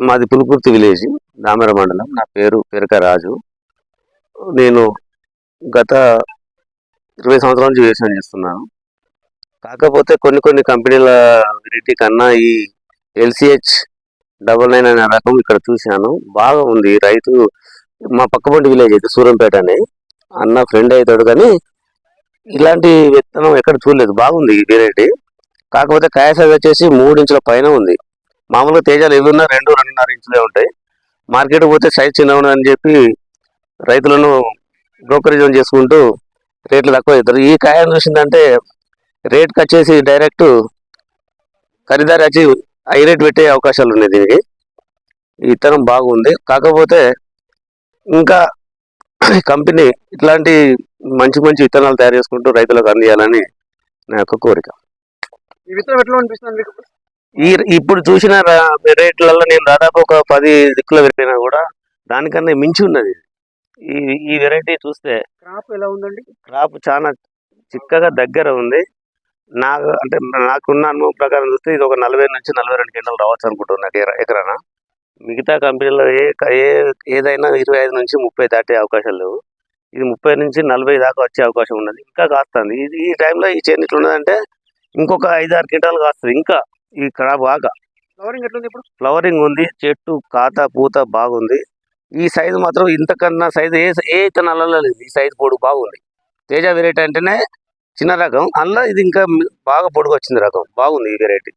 మాది పులుకుర్తి విలేజ్, దామెర మండలం. నా పేరు పెరక రాజు. నేను గత 20 సంవత్సరాల నుంచి వ్యవసాయం చేస్తున్నాను. కాకపోతే కొన్ని కొన్ని కంపెనీల వెరైటీ కన్నా ఈ LCH 99 అనే రకం ఇక్కడ చూశాను. బాగా ఉంది. రైతు మా పక్కపొంటి విలేజ్ అయితే సూరంపేట అని అన్న ఫ్రెండ్ అవుతాడు, కానీ ఇలాంటి విత్తనం ఎక్కడ చూడలేదు. బాగుంది ఈ వెరైటీ. కాకపోతే కాయ సైజ్ వచ్చేసి 3 ఇంచుల పైన ఉంది. మామూలుగా తేజాలు ఏమన్నా 2-2.5 ఇంచులే ఉంటాయి. మార్కెట్ పోతే సైజ్ చిన్న ఉన్నదని చెప్పి రైతులను బ్రోకరేజ్ చేసుకుంటూ రేట్లు తక్కువ అవుతారు. ఈ కాయను చూసిందంటే రేట్కి వచ్చేసి డైరెక్ట్ ఖరీదారు వచ్చి హై రేట్ పెట్టే అవకాశాలు ఉన్నాయి దీనికి. ఈ విత్తనం బాగుంది. కాకపోతే ఇంకా కంపెనీ ఇట్లాంటి మంచి మంచి విత్తనాలు తయారు చేసుకుంటూ రైతులకు అందియాలని నా యొక్క కోరిక. ఈ విత్తనం ఎట్లా అనిపిస్తుంది మీకు? ఇప్పుడు చూసిన రేట్లలో నేను దాదాపు ఒక 10 దిక్కులు వెళ్ళినా కూడా దానికన్నా మించి ఉన్నది. ఈ వెరైటీ చూస్తే క్రాప్ ఎలా ఉందండి? క్రాప్ చాలా చిక్కగా దగ్గర ఉంది. నాకున్న అనుభవం ప్రకారం చూస్తే ఇది ఒక 40 నుంచి 42 క్వింటాలు రావచ్చు అనుకుంటున్నాను ఎకరాన. మిగతా కంపెనీలో ఏదైనా 25 నుంచి 30 దాటే అవకాశాలు లేవు. ఇది 30 నుంచి 40 దాకా వచ్చే అవకాశం ఉన్నది. ఇంకా కాస్తుంది. ఈ టైంలో ఈ చేను ఇట్లున్నదంటే ఇంకొక 5-6 క్వింటాలు కాస్తుంది. ఇంకా ఈ క్రాప్ బాగా ఫ్లవరింగ్ ఎట్లుంది ఇప్పుడు? ఫ్లవరింగ్ ఉంది. చెట్టు కాత పూత బాగుంది. ఈ సైజు మాత్రం ఇంతకన్నా సైజు ఏ ఇత్తనాలలో లేదు. ఈ సైజు పొడుగు బాగుంది. తేజ వెరైటీ అంటేనే చిన్న రకం, అందులో ఇది ఇంకా బాగా పొడుగు వచ్చింది రకం. బాగుంది ఈ వెరైటీ.